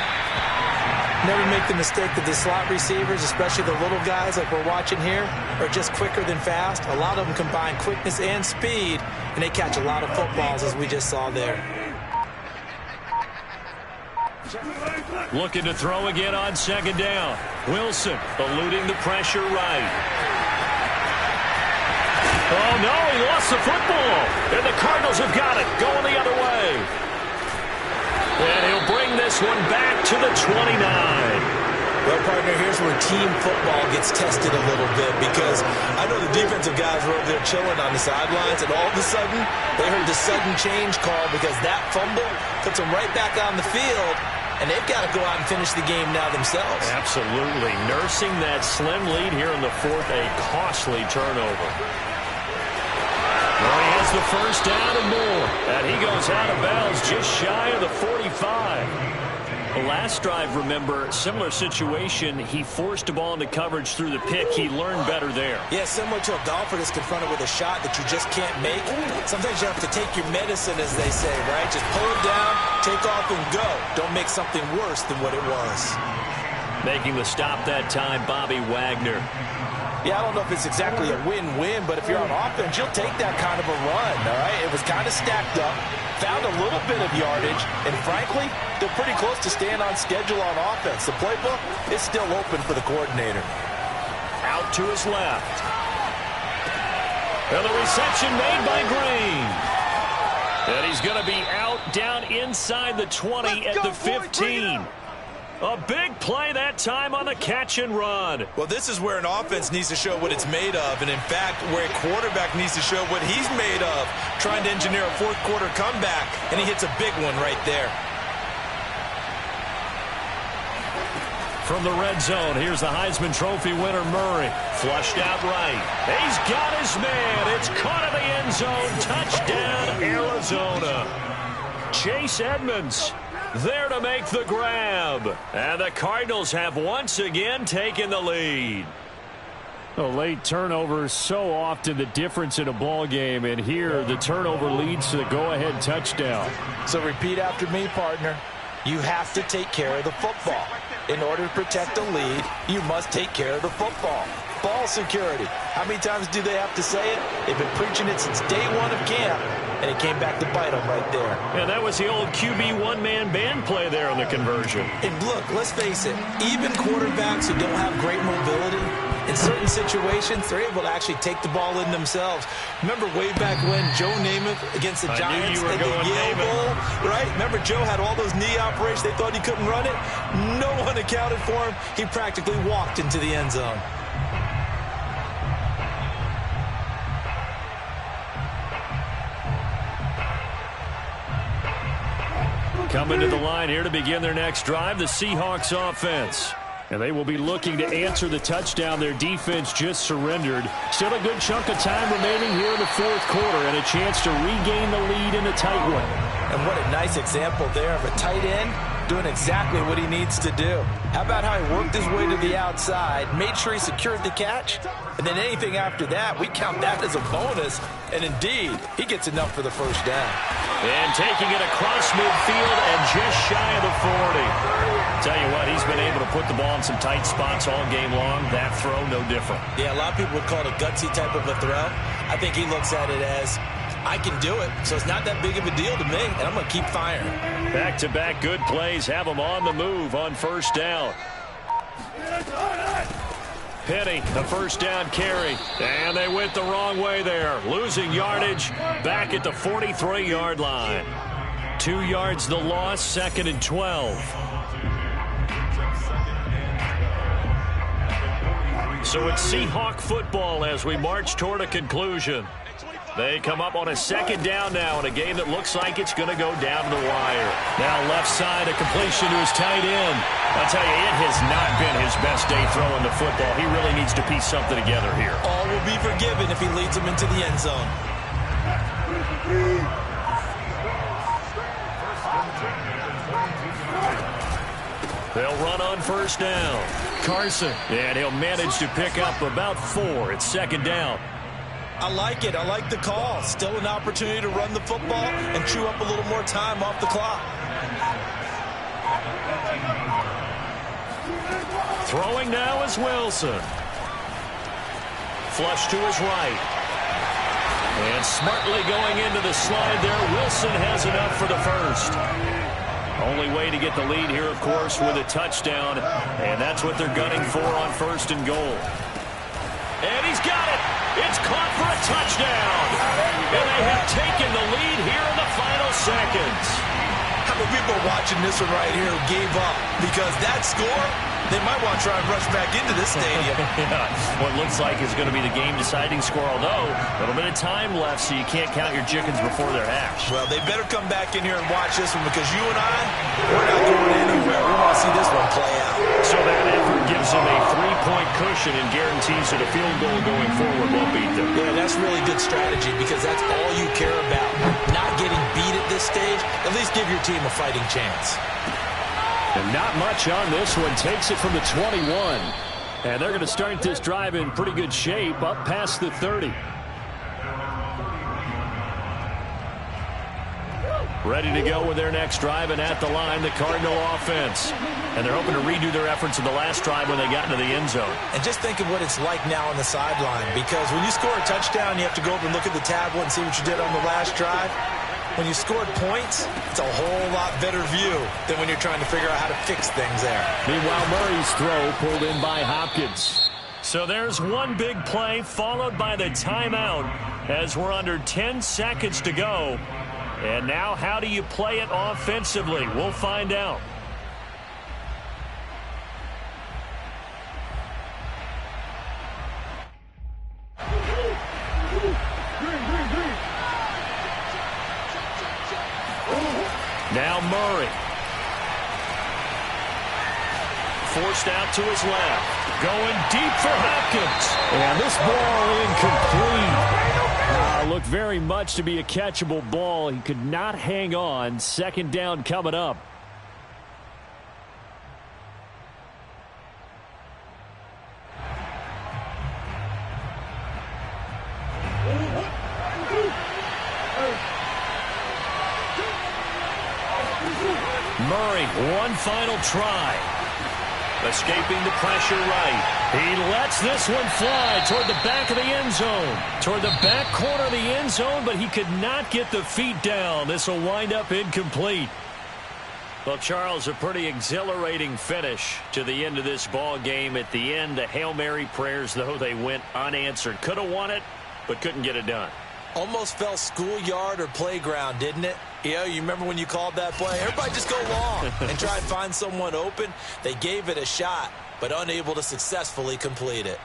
S5: Never make the mistake that the slot receivers, especially the little guys like we're watching here, are just quicker than fast. A lot of them combine quickness and speed, and they catch a lot of footballs, as we just saw there.
S1: Looking to throw again on 2nd down. Wilson eluding the pressure right. Oh, no, he lost the football. And the Cardinals have got it, going the other way. And he'll bring this one back to the 29.
S2: Well, partner, here's where team football gets tested a little bit because I know the defensive guys were over there chilling on the sidelines, and all of a sudden, they heard the sudden change call because that fumble puts them right back on the field, and they've got to go out and finish the game now themselves.
S1: Absolutely. Nursing that slim lead here in the 4th, a costly turnover. Well, he has the 1st down and more. And he goes out of bounds just shy of the 45. The last drive, remember, similar situation. He forced the ball into coverage through the pick. He learned better there.
S2: Yeah, similar to a golfer that's confronted with a shot that you just can't make. Sometimes you have to take your medicine, as they say, right? Just pull it down, take off, and go. Don't make something worse than what it was.
S1: Making the stop that time, Bobby Wagner.
S5: Yeah, I don't know if it's exactly a win-win, but if you're on offense, you'll take that kind of a run, all right? It was kind of stacked up, found a little bit of yardage, and frankly, they're pretty close to staying on schedule on offense. The playbook is still open for the coordinator.
S1: Out to his left. And the reception made by Green. And he's going to be out down inside the 20 at the 15. A big play that time on the catch and run.
S2: Well, this is where an offense needs to show what it's made of, and in fact, where a quarterback needs to show what he's made of, trying to engineer a 4th quarter comeback, and he hits a big one right there.
S1: From the red zone, here's the Heisman Trophy winner, Murray. Flushed out right. He's got his man. It's caught in the end zone. Touchdown, Arizona. Chase Edmonds there to make the grab. And the Cardinals have once again taken the lead.
S3: A late turnover is so often the difference in a ball game, and here the turnover leads to the go-ahead touchdown.
S5: So repeat after me, partner. You have to take care of the football. In order to protect the lead, you must take care of the football. Ball security. How many times do they have to say it? They've been preaching it since day one of camp, and it came back to bite them right there.
S1: And that was the old QB one-man band play there on the conversion.
S2: And look, let's face it, even quarterbacks who don't have great mobility, in certain situations, they're able to actually take the ball in themselves. Remember way back when Joe Namath against the Giants at the Yale Bowl, right? Remember Joe had all those knee operations. They thought he couldn't run it. No one accounted for him. He practically walked into the end zone.
S3: Coming to the line here to begin their next drive, the Seahawks offense. And they will be looking to answer the touchdown their defense just surrendered. Still a good chunk of time remaining here in the fourth quarter and a chance to regain the lead in a tight one.
S2: And what a nice example there of a tight end doing exactly what he needs to do. How about how he worked his way to the outside, made sure he secured the catch, and then anything after that, we count that as a bonus. And indeed, he gets enough for the first down.
S3: And taking it across midfield and just shy of the 40. Tell you what, he's been able to put the ball in some tight spots all game long. That throw, no different.
S2: Yeah, a lot of people would call it a gutsy type of a throw. I think he looks at it as, I can do it, so it's not that big of a deal to me, and I'm going to keep firing.
S3: Back-to-back good plays have them on the move on first down. Penny, the first down carry, and they went the wrong way there. Losing yardage back at the 43-yard line. 2 yards the loss, 2nd and 12. So it's Seahawk football as we march toward a conclusion. They come up on a second down now in a game that looks like it's going to go down to the wire. Now left side, a completion to his tight end. I'll tell you, it has not been his best day throwing the football. He really needs to piece something together here.
S2: All will be forgiven if he leads them into the end zone.
S3: They'll run on first down. Carson, and he'll manage to pick up about 4. It's second down.
S2: I like it. I like the call. Still an opportunity to run the football and chew up a little more time off the clock.
S3: Throwing now is Wilson. Flush to his right. And smartly going into the slide there. Wilson has enough for the first. Only way to get the lead here, of course, with a touchdown. And that's what they're gunning for on first and goal. And he's got it. It's caught for a touchdown. And they have taken the lead here in the final seconds.
S2: How many people are watching this one right here who gave up? Because that score, they might want to try and rush back into this stadium.
S3: Yeah, what looks like is going to be the game-deciding score, although a little bit of time left, so you can't count your chickens before they're hatched.
S2: Well, they better come back in here and watch this one because you and I, we're not going anywhere. We want to see this one play out.
S3: So that effort gives them a 3-point cushion and guarantees that a field goal going forward won't beat them.
S2: Yeah, that's really good strategy because that's all you care about. Not getting beat at this stage. At least give your team a fighting chance.
S3: And not much on this one. Takes it from the 21. And they're going to start this drive in pretty good shape up past the 30. Ready to go with their next drive, and at the line, the Cardinal offense. And they're hoping to redo their efforts in the last drive when they got into the end zone.
S2: And just think of what it's like now on the sideline, because when you score a touchdown, you have to go over and look at the tablet and see what you did on the last drive. When you scored points, it's a whole lot better view than when you're trying to figure out how to fix things there.
S3: Meanwhile, Murray's throw pulled in by Hopkins. So there's one big play followed by the timeout as we're under 10 seconds to go. And now how do you play it offensively? We'll find out. Now Murray. Forced out to his left. Going deep for Hopkins. And this ball incomplete. Looked very much to be a catchable ball. He could not hang on. Second down coming up. Murray, one final try. Escaping the pressure right. He lets this one fly toward the back of the end zone. Toward the back corner of the end zone, but he could not get the feet down. This will wind up incomplete.
S1: Well, Charles, a pretty exhilarating finish to the end of this ball game. At the end, the Hail Mary prayers, though, they went unanswered. Could have won it, but couldn't get it done.
S2: Almost felt schoolyard or playground, didn't it? You remember when you called that play? Everybody just go long and try and find someone open. They gave it a shot, but unable to successfully complete it.